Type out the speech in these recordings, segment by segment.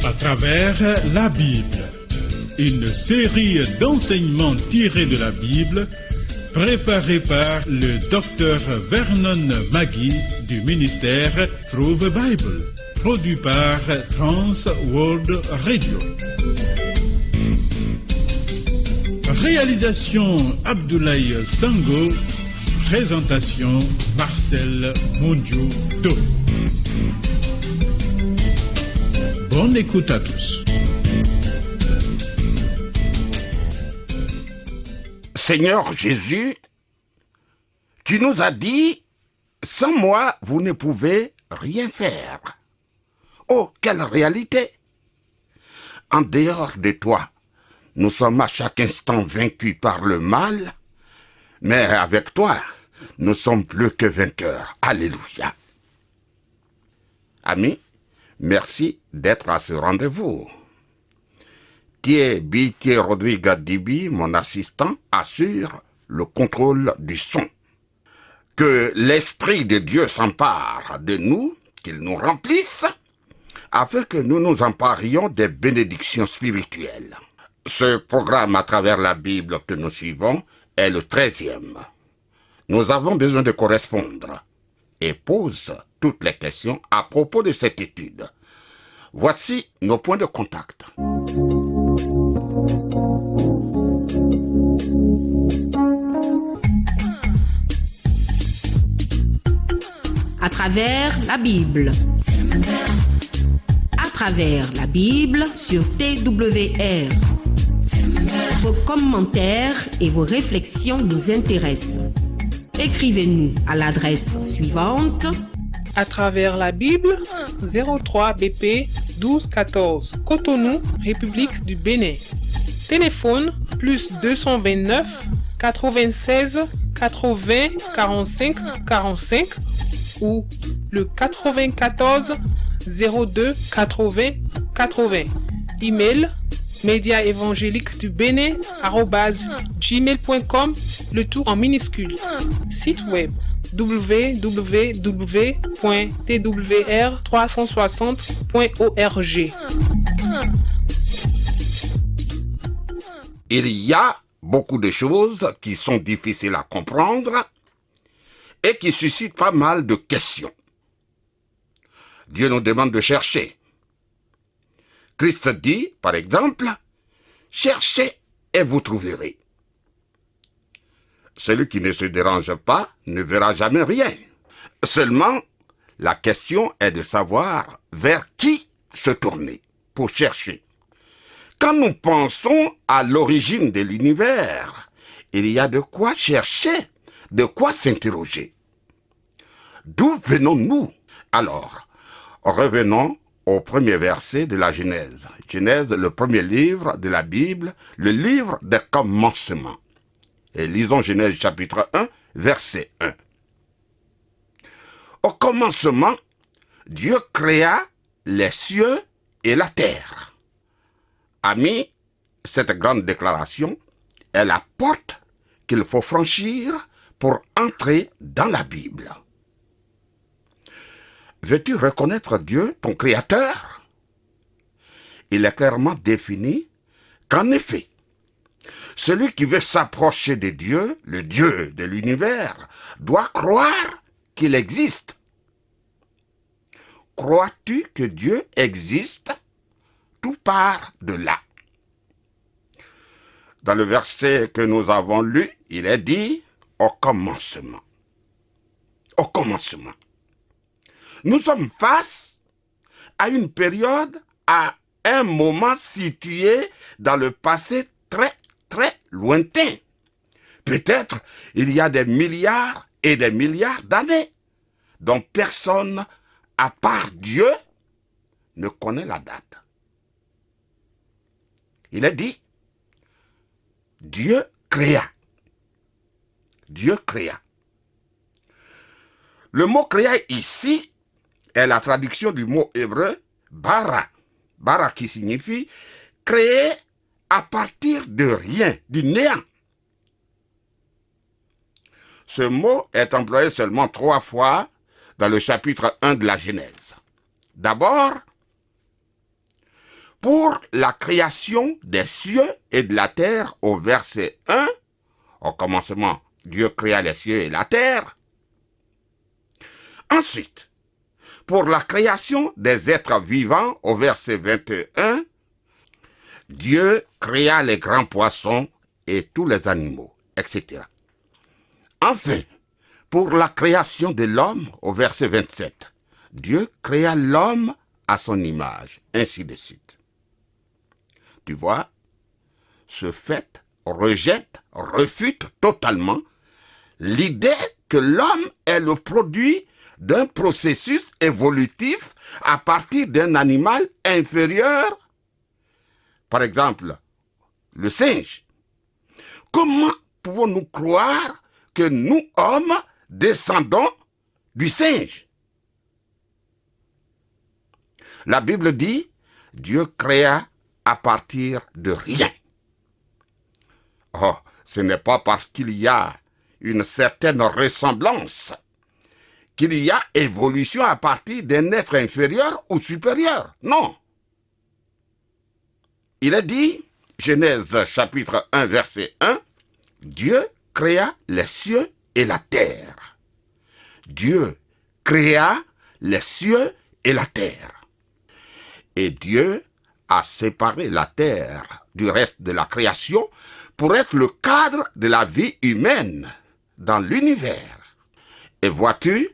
À travers la Bible, une série d'enseignements tirés de la Bible, préparée par le docteur Vernon Magui du ministère Through the Bible, produit par Trans World Radio. Réalisation Abdoulaye Sango, présentation Marcel Mondiou-Do. Bonne écoute à tous. Seigneur Jésus, tu nous as dit, sans moi, vous ne pouvez rien faire. Oh, quelle réalité! En dehors de toi, nous sommes à chaque instant vaincus par le mal, mais avec toi, nous sommes plus que vainqueurs. Alléluia. Amis, merci d'être à ce rendez-vous. Thierry Rodrigue Dibi, mon assistant, assure le contrôle du son. Que l'Esprit de Dieu s'empare de nous, qu'il nous remplisse, afin que nous nous emparions des bénédictions spirituelles. Ce programme à travers la Bible que nous suivons est le 13e. Nous avons besoin de correspondre et pose toutes les questions à propos de cette étude. Voici nos points de contact. À travers la Bible. À travers la Bible sur TWR. Vos commentaires et vos réflexions nous intéressent. Écrivez-nous à l'adresse suivante. À travers la Bible, 03 BP 1214, Cotonou, République du Bénin. Téléphone plus 229 96 80 45 45 ou le 94 02 80 80. Email médiaévangélique-du-bénin@gmail.com, le tout en minuscule. Site web www.twr360.org. Il y a beaucoup de choses qui sont difficiles à comprendre et qui suscitent pas mal de questions. Dieu nous demande de chercher. Christ dit, par exemple, « Cherchez et vous trouverez ». Celui qui ne se dérange pas ne verra jamais rien. Seulement, la question est de savoir vers qui se tourner pour chercher. Quand nous pensons à l'origine de l'univers, il y a de quoi chercher, de quoi s'interroger. D'où venons-nous? Alors, revenons au premier verset de la Genèse. Genèse, le premier livre de la Bible, le livre des commencements. Et lisons Genèse chapitre 1, verset 1. Au commencement, Dieu créa les cieux et la terre. Amis, cette grande déclaration est la porte qu'il faut franchir pour entrer dans la Bible. Veux-tu reconnaître Dieu, ton Créateur? Il est clairement défini qu'en effet, celui qui veut s'approcher de Dieu, le Dieu de l'univers, doit croire qu'il existe. Crois-tu que Dieu existe? Tout part de là. Dans le verset que nous avons lu, il est dit « au commencement ». Au commencement. Nous sommes face à une période, à un moment situé dans le passé très, très lointain. Peut-être il y a des milliards et des milliards d'années dont personne, à part Dieu, ne connaît la date. Il est dit, Dieu créa. Dieu créa. Le mot créa ici est la traduction du mot hébreu bara. Bara qui signifie créer à partir de rien, du néant. Ce mot est employé seulement 3 fois dans le chapitre 1 de la Genèse. D'abord, Pour la création des cieux et de la terre, au verset 1, au commencement, Dieu créa les cieux et la terre. Ensuite, pour la création des êtres vivants, au verset 21, Dieu créa les grands poissons et tous les animaux, etc. Enfin, pour la création de l'homme, au verset 27, Dieu créa l'homme à son image, ainsi de suite. Tu vois, ce fait refute totalement l'idée que l'homme est le produit d'un processus évolutif à partir d'un animal inférieur. Par exemple, le singe. Comment pouvons-nous croire que nous, hommes, descendons du singe? La Bible dit, Dieu créa à partir de rien. Oh, ce n'est pas parce qu'il y a une certaine ressemblance qu'il y a évolution à partir d'un être inférieur ou supérieur. Non. Il est dit, Genèse chapitre 1, verset 1, Dieu créa les cieux et la terre. Dieu créa les cieux et la terre. Et Dieu a séparé la terre du reste de la création pour être le cadre de la vie humaine dans l'univers. Et vois-tu,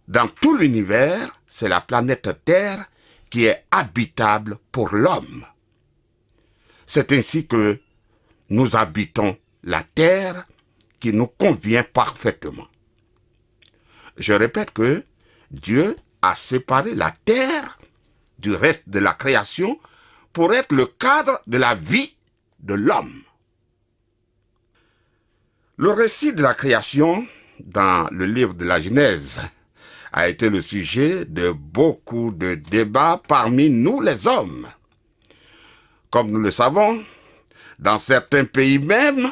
dans tout l'univers, c'est la planète Terre qui est habitable pour l'homme. C'est ainsi que nous habitons la terre qui nous convient parfaitement. Je répète que Dieu a séparé la terre du reste de la création pour être le cadre de la vie de l'homme. Le récit de la création dans le livre de la Genèse a été le sujet de beaucoup de débats parmi nous les hommes. Comme nous le savons, dans certains pays même,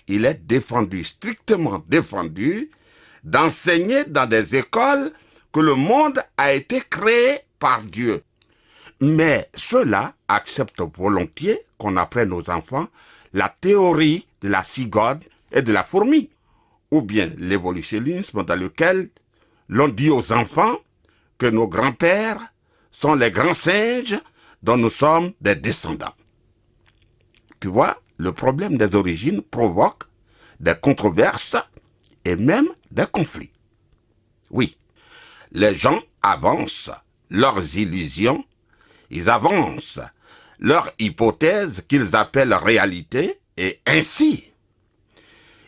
il est défendu, strictement défendu, d'enseigner dans des écoles que le monde a été créé par Dieu. Mais ceux-là acceptent volontiers qu'on apprenne aux enfants la théorie de la cigogne et de la fourmi, ou bien l'évolutionnisme dans lequel l'on dit aux enfants que nos grands-pères sont les grands singes dont nous sommes des descendants. Tu vois, le problème des origines provoque des controverses et même des conflits. Oui, les gens avancent leurs illusions, ils avancent leurs hypothèses qu'ils appellent réalité, et ainsi,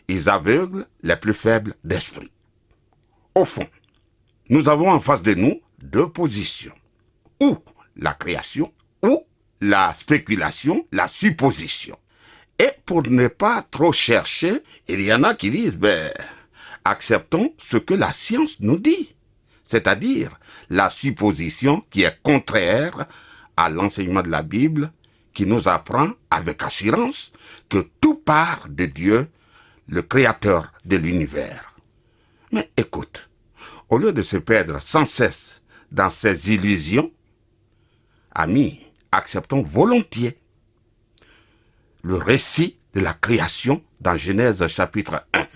ils aveuglent les plus faibles d'esprit. Au fond, nous avons en face de nous deux positions, ou la création, ou la spéculation, la supposition. Et pour ne pas trop chercher, il y en a qui disent, acceptons ce que la science nous dit, c'est-à-dire la supposition qui est contraire à l'enseignement de la Bible, qui nous apprend avec assurance que tout part de Dieu, le créateur de l'univers. Mais écoute, au lieu de se perdre sans cesse dans ces illusions, amis, acceptons volontiers le récit de la création dans Genèse chapitre 1.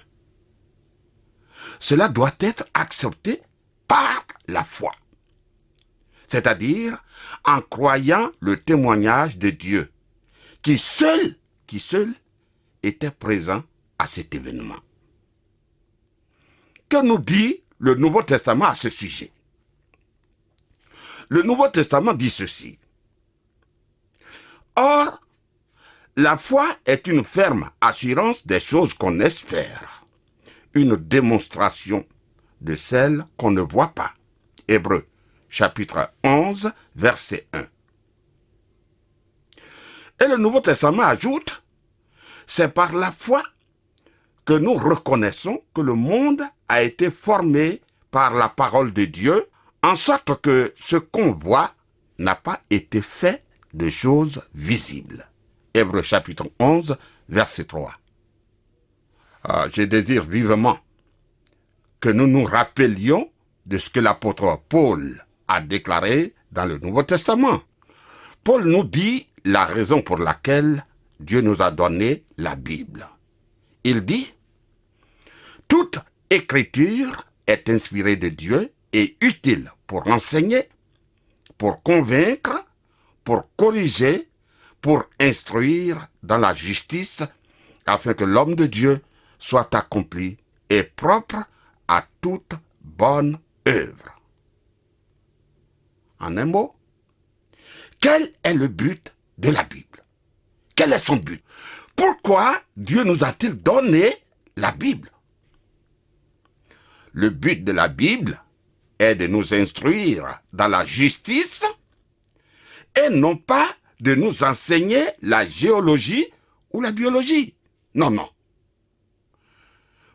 Cela doit être accepté par la foi, c'est-à-dire en croyant le témoignage de Dieu, qui seul était présent à cet événement. Que nous dit le Nouveau Testament à ce sujet? Le Nouveau Testament dit ceci. Or, la foi est une ferme assurance des choses qu'on espère, une démonstration de celles qu'on ne voit pas. Hébreux, chapitre 11, verset 1. Et le Nouveau Testament ajoute, c'est par la foi que nous reconnaissons que le monde a été formé par la parole de Dieu, en sorte que ce qu'on voit n'a pas été fait de choses visibles. Hébreux chapitre 11, verset 3. Je désire vivement que nous nous rappelions de ce que l'apôtre Paul a déclaré dans le Nouveau Testament. Paul nous dit la raison pour laquelle Dieu nous a donné la Bible. Il dit « Toute écriture est inspirée de Dieu et utile pour enseigner, pour convaincre, pour corriger, pour instruire dans la justice, afin que l'homme de Dieu soit accompli et propre à toute bonne œuvre. » En un mot, quel est le but de la Bible? Quel est son but? Pourquoi Dieu nous a-t-il donné la Bible? Le but de la Bible est de nous instruire dans la justice et non pas de nous enseigner la géologie ou la biologie. Non, non.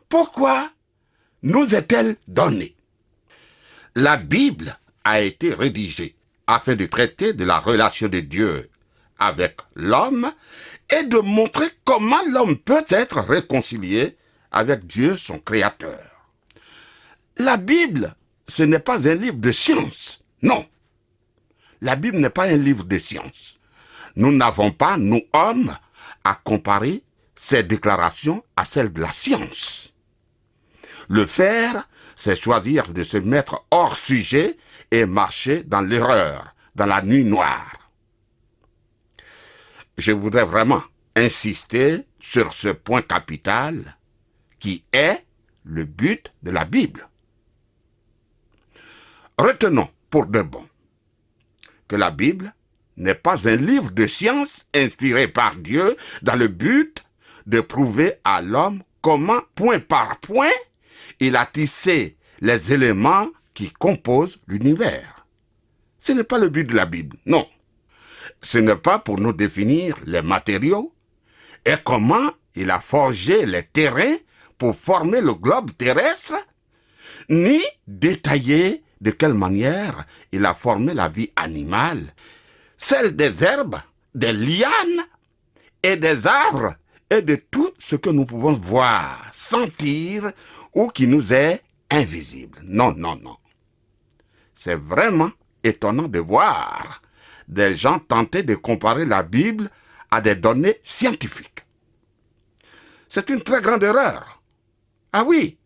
Pourquoi nous est-elle donnée? La Bible a été rédigée afin de traiter de la relation de Dieu avec l'homme et de montrer comment l'homme peut être réconcilié avec Dieu, son Créateur. La Bible, ce n'est pas un livre de science. Non. La Bible n'est pas un livre de science. Nous n'avons pas, nous hommes, à comparer ces déclarations à celles de la science. Le faire, c'est choisir de se mettre hors sujet et marcher dans l'erreur, dans la nuit noire. Je voudrais vraiment insister sur ce point capital qui est le but de la Bible. Retenons pour de bon que la Bible n'est pas un livre de science inspiré par Dieu dans le but de prouver à l'homme comment, point par point, il a tissé les éléments qui composent l'univers. Ce n'est pas le but de la Bible, non. Ce n'est pas pour nous définir les matériaux et comment il a forgé les terrains pour former le globe terrestre, ni détailler de quelle manière il a formé la vie animale, celle des herbes, des lianes et des arbres et de tout ce que nous pouvons voir, sentir ou qui nous est invisible. Non, non, non. C'est vraiment étonnant de voir des gens tenter de comparer la Bible à des données scientifiques. C'est une très grande erreur. Ah oui.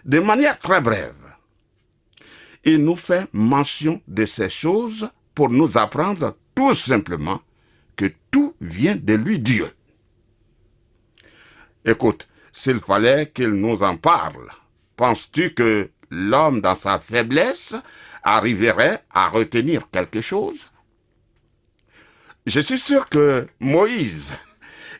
De manière très brève, il nous fait mention de ces choses pour nous apprendre tout simplement que tout vient de lui, Dieu. Écoute, s'il fallait qu'il nous en parle, penses-tu que l'homme dans sa faiblesse arriverait à retenir quelque chose? Je suis sûr que Moïse,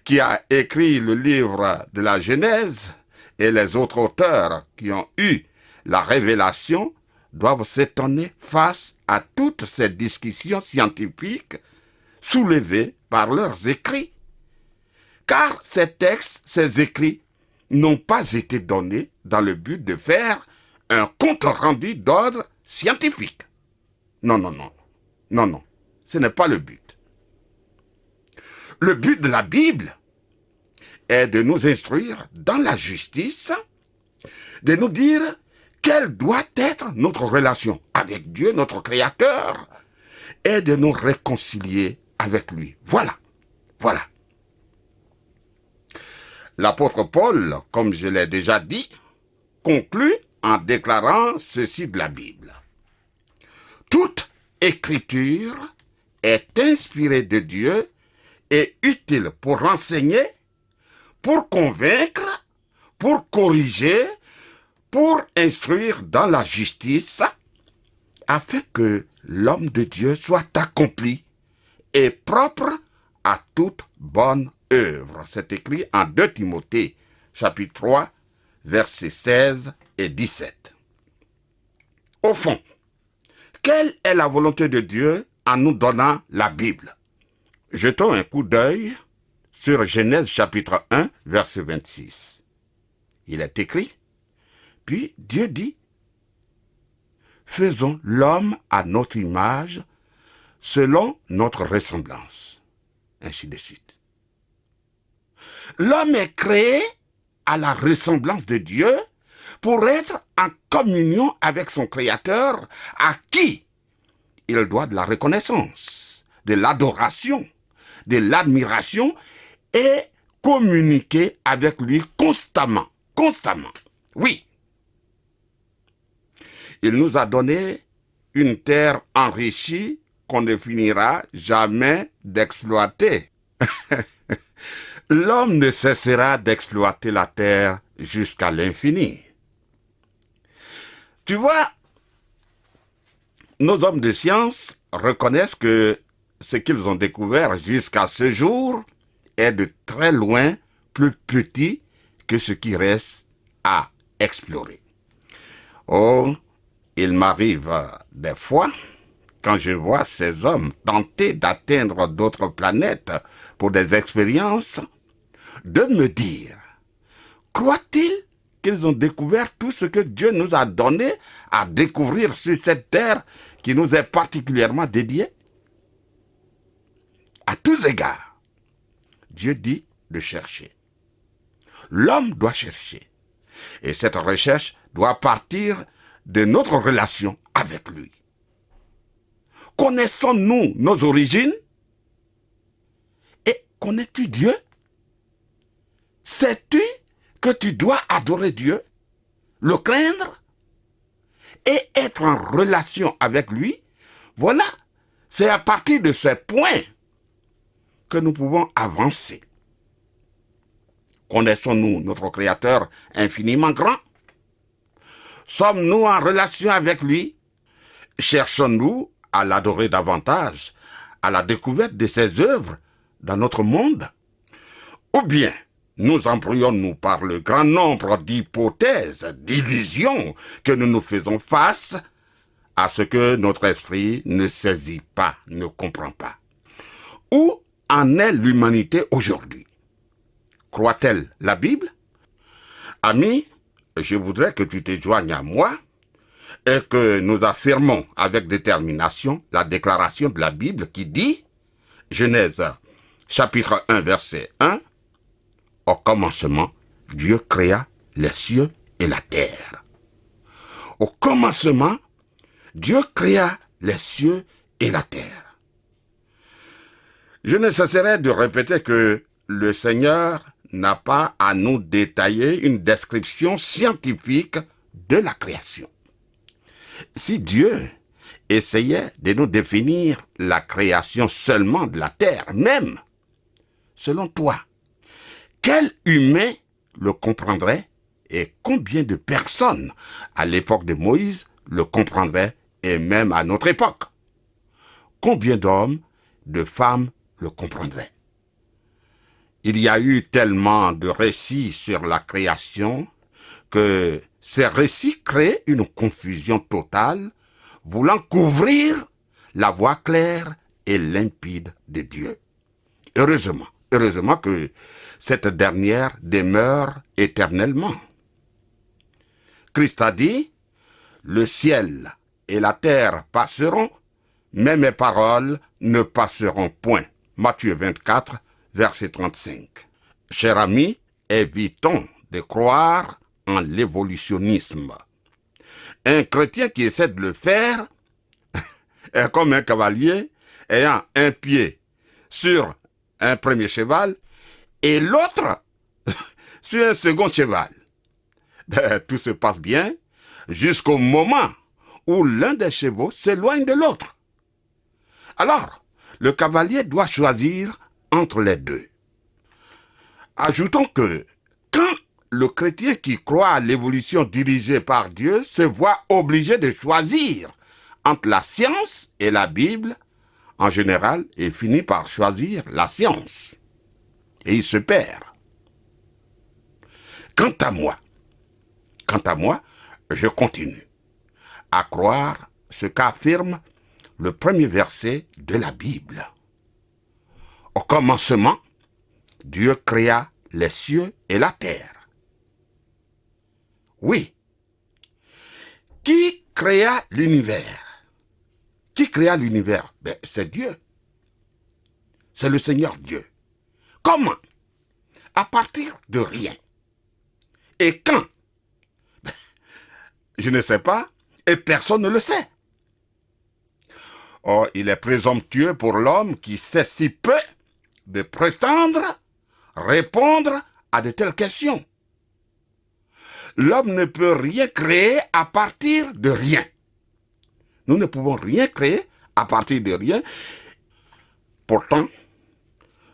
qui a écrit le livre de la Genèse, et les autres auteurs qui ont eu la révélation doivent s'étonner face à toutes ces discussions scientifiques soulevées par leurs écrits. Car ces textes, ces écrits, n'ont pas été donnés dans le but de faire un compte-rendu d'ordre scientifique. Non, non, non. Non, non. Ce n'est pas le but. Le but de la Bible est de nous instruire dans la justice, de nous dire quelle doit être notre relation avec Dieu, notre Créateur, et de nous réconcilier avec lui. Voilà, voilà. L'apôtre Paul, comme je l'ai déjà dit, conclut en déclarant ceci de la Bible. Toute écriture est inspirée de Dieu et utile pour enseigner, pour convaincre, pour corriger, pour instruire dans la justice, afin que l'homme de Dieu soit accompli et propre à toute bonne œuvre. C'est écrit en 2 Timothée, chapitre 3, versets 16 et 17. Au fond, quelle est la volonté de Dieu en nous donnant la Bible? Jetons un coup d'œil sur Genèse chapitre 1, verset 26. Il est écrit, puis Dieu dit, « Faisons l'homme à notre image, selon notre ressemblance. » Ainsi de suite. L'homme est créé à la ressemblance de Dieu pour être en communion avec son Créateur, à qui il doit de la reconnaissance, de l'adoration, de l'admiration et communiquer avec lui constamment. Constamment. Oui. Il nous a donné une terre enrichie qu'on ne finira jamais d'exploiter. L'homme ne cessera d'exploiter la terre jusqu'à l'infini. Tu vois, nos hommes de science reconnaissent que ce qu'ils ont découvert jusqu'à ce jour est de très loin plus petit que ce qui reste à explorer. Oh, il m'arrive des fois, quand je vois ces hommes tenter d'atteindre d'autres planètes pour des expériences, de me dire, croient-ils qu'ils ont découvert tout ce que Dieu nous a donné à découvrir sur cette terre qui nous est particulièrement dédiée? À tous égards, Dieu dit de chercher. L'homme doit chercher. Et cette recherche doit partir de notre relation avec lui. Connaissons-nous nos origines? Et connais-tu Dieu? Sais-tu que tu dois adorer Dieu, le craindre et être en relation avec lui? Voilà, c'est à partir de ces points que nous pouvons avancer. Connaissons-nous notre Créateur infiniment grand? Sommes-nous en relation avec lui? Cherchons-nous à l'adorer davantage, à la découverte de ses œuvres dans notre monde? Ou bien, nous embrouillons-nous par le grand nombre d'hypothèses, d'illusions que nous nous faisons face à ce que notre esprit ne saisit pas, ne comprend pas? Où en est l'humanité aujourd'hui? Croit-elle la Bible? Ami, je voudrais que tu te joignes à moi et que nous affirmons avec détermination la déclaration de la Bible qui dit, Genèse chapitre 1 verset 1, « Au commencement, Dieu créa les cieux et la terre. » Au commencement, Dieu créa les cieux et la terre. Je ne cesserai de répéter que le Seigneur n'a pas à nous détailler une description scientifique de la création. Si Dieu essayait de nous définir la création seulement de la terre, même, selon toi, quel humain le comprendrait et combien de personnes à l'époque de Moïse le comprendraient et même à notre époque? Combien d'hommes, de femmes le comprendraient? Il y a eu tellement de récits sur la création que ces récits créent une confusion totale, voulant couvrir la voie claire et limpide de Dieu. Heureusement que cette dernière demeure éternellement. Christ a dit, « Le ciel et la terre passeront, mais mes paroles ne passeront point. » Matthieu 24, verset 35. Chers amis, évitons de croire en l'évolutionnisme. Un chrétien qui essaie de le faire est comme un cavalier ayant un pied sur un premier cheval et l'autre sur un second cheval. Tout se passe bien jusqu'au moment où l'un des chevaux s'éloigne de l'autre. Alors, le cavalier doit choisir entre les deux. Ajoutons que quand le chrétien qui croit à l'évolution dirigée par Dieu se voit obligé de choisir entre la science et la Bible, en général, il finit par choisir la science. Et il se perd. Quant à moi, je continue à croire ce qu'affirme le premier verset de la Bible. Au commencement, Dieu créa les cieux et la terre. Oui. Qui créa l'univers? Qui créa l'univers? C'est Dieu. C'est le Seigneur Dieu. Comment? À partir de rien. Et quand? Je ne sais pas, et personne ne le sait. Or, il est présomptueux pour l'homme qui sait si peu de prétendre répondre à de telles questions. L'homme ne peut rien créer à partir de rien. Nous ne pouvons rien créer à partir de rien. Pourtant,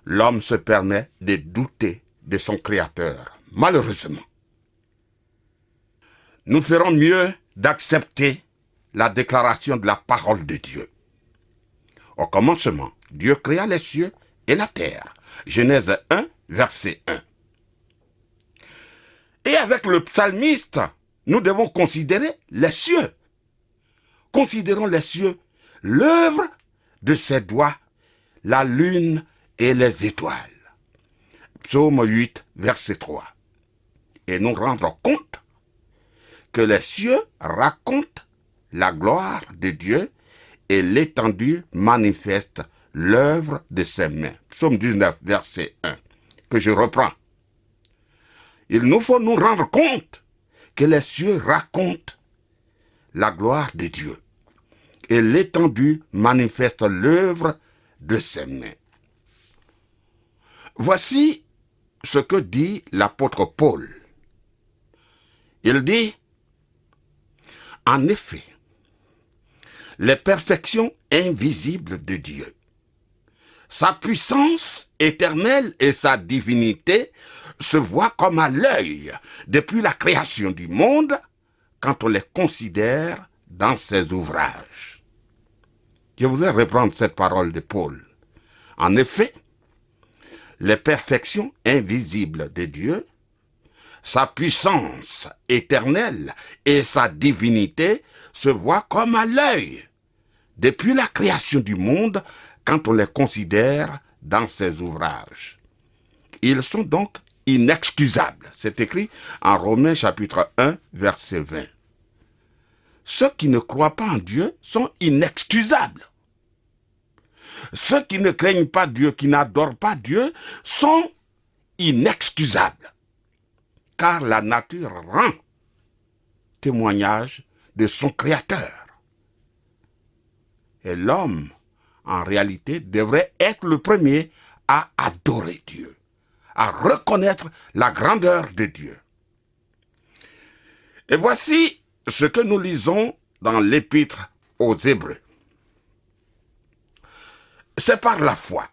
l'homme se permet de douter de son Créateur, malheureusement. Nous ferons mieux d'accepter la déclaration de la parole de Dieu. Au commencement, Dieu créa les cieux et la terre. Genèse 1, verset 1. Et avec le psalmiste, nous devons considérer les cieux. Considérons les cieux, l'œuvre de ses doigts, la lune et les étoiles. Psaume 8, verset 3. Et nous rendre compte que les cieux racontent la gloire de Dieu et l'étendue manifeste l'œuvre de ses mains. Psaume 19, verset 1, que je reprends. Il nous faut nous rendre compte que les cieux racontent la gloire de Dieu et l'étendue manifeste l'œuvre de ses mains. Voici ce que dit l'apôtre Paul. Il dit, en effet, les perfections invisibles de Dieu, sa puissance éternelle et sa divinité se voient comme à l'œil depuis la création du monde quand on les considère dans ses ouvrages. Je voudrais reprendre cette parole de Paul. En effet, les perfections invisibles de Dieu, sa puissance éternelle et sa divinité se voient comme à l'œil depuis la création du monde quand on les considère dans ses ouvrages. Ils sont donc inexcusables. C'est écrit en Romains chapitre 1, verset 20. Ceux qui ne croient pas en Dieu sont inexcusables. Ceux qui ne craignent pas Dieu, qui n'adorent pas Dieu, sont inexcusables. Car la nature rend témoignage de son Créateur. Et l'homme, en réalité, devrait être le premier à adorer Dieu, à reconnaître la grandeur de Dieu. Et voici ce que nous lisons dans l'Épître aux Hébreux. C'est par la foi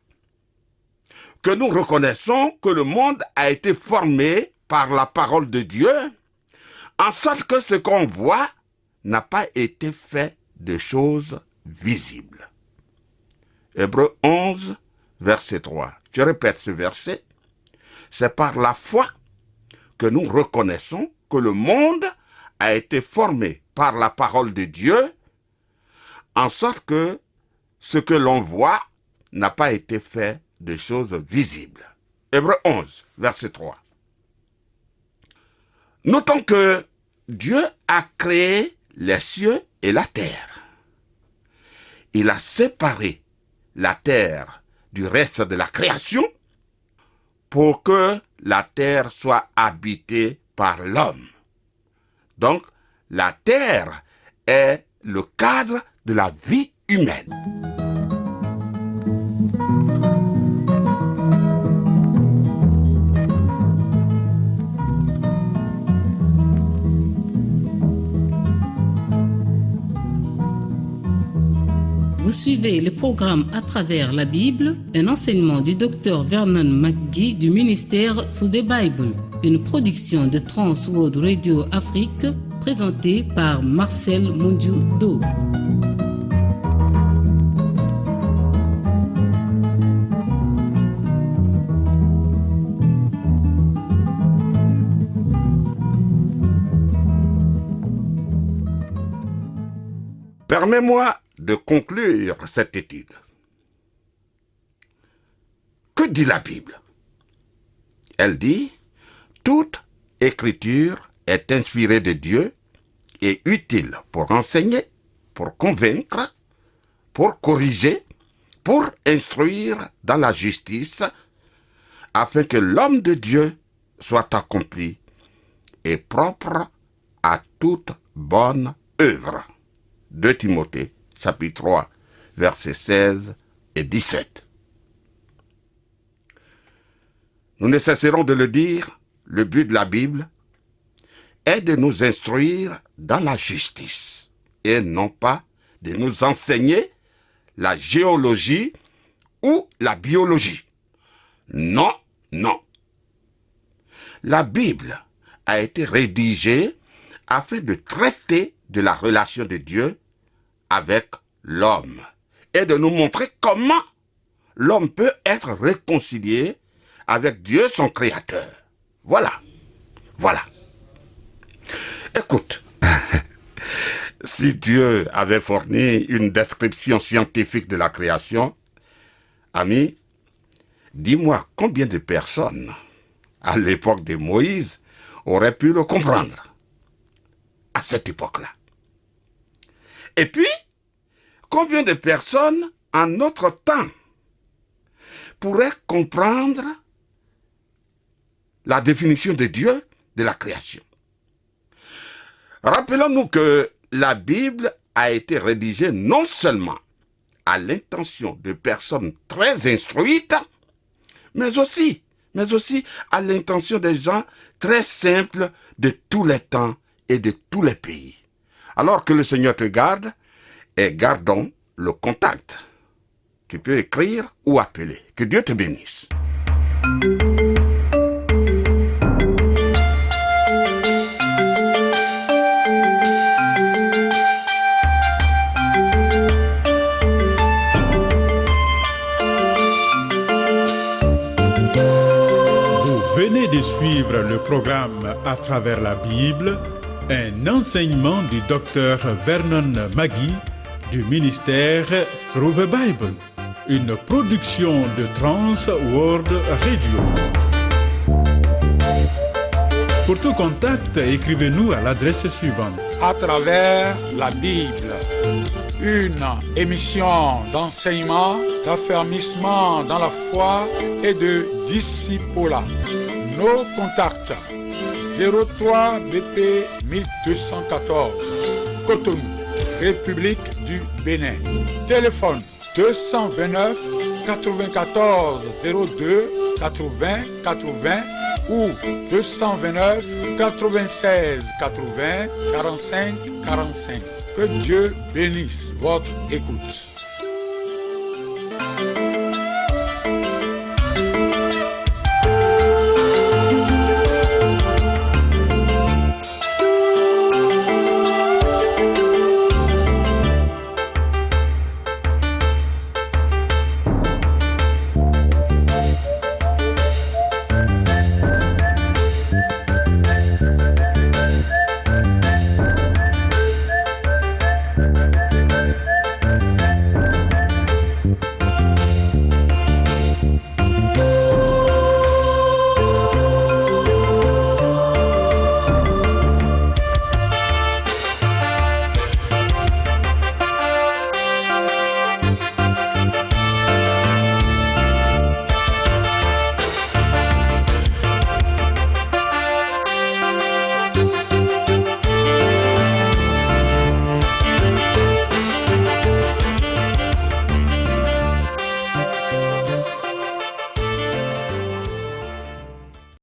que nous reconnaissons que le monde a été formé par la parole de Dieu, en sorte que ce qu'on voit n'a pas été fait de choses visibles. Hébreux 11, verset 3. Je répète ce verset. C'est par la foi que nous reconnaissons que le monde a été formé par la parole de Dieu, en sorte que ce que l'on voit n'a pas été fait de choses visibles. Hébreux 11, verset 3. Notons que Dieu a créé les cieux et la terre. Il a séparé la terre du reste de la création pour que la terre soit habitée par l'homme. Donc, la terre est le cadre de la vie humaine. Vous suivez le programme à travers la Bible, un enseignement du Dr Vernon McGee du ministère Through the Bible, une production de Trans World Radio Afrique, présentée par Marcel Mondiou-Do. Permets-moi de conclure cette étude. Que dit la Bible? Elle dit, toute écriture est inspirée de Dieu et utile pour enseigner, pour convaincre, pour corriger, pour instruire dans la justice, afin que l'homme de Dieu soit accompli et propre à toute bonne œuvre. 2 Timothée, chapitre 3, versets 16 et 17. Nous ne cesserons de le dire, le but de la Bible est de nous instruire dans la justice et non pas de nous enseigner la géologie ou la biologie. Non, non. La Bible a été rédigée afin de traiter de la relation de Dieu avec l'homme et de nous montrer comment l'homme peut être réconcilié avec Dieu, son Créateur. Voilà. Écoute, si Dieu avait fourni une description scientifique de la création, ami, dis-moi combien de personnes, à l'époque de Moïse, auraient pu le comprendre à cette époque-là. Et puis, combien de personnes, en notre temps, pourraient comprendre la définition de Dieu de la création? Rappelons-nous que la Bible a été rédigée non seulement à l'intention de personnes très instruites, mais aussi à l'intention des gens très simples de tous les temps et de tous les pays. Alors que le Seigneur te garde, et gardons le contact. Tu peux écrire ou appeler. Que Dieu te bénisse. Venez de suivre le programme À travers la Bible, un enseignement du docteur Vernon Magui du ministère Through the Bible, une production de Trans World Radio. Pour tout contact, écrivez-nous à l'adresse suivante. À travers la Bible, une émission d'enseignement, d'affermissement dans la foi et de discipolat. Nos contacts 03 BP 1214 Cotonou, République du Bénin. Téléphone 229 94 02 80 80 ou 229 96 80 45 45. Que Dieu bénisse votre écoute.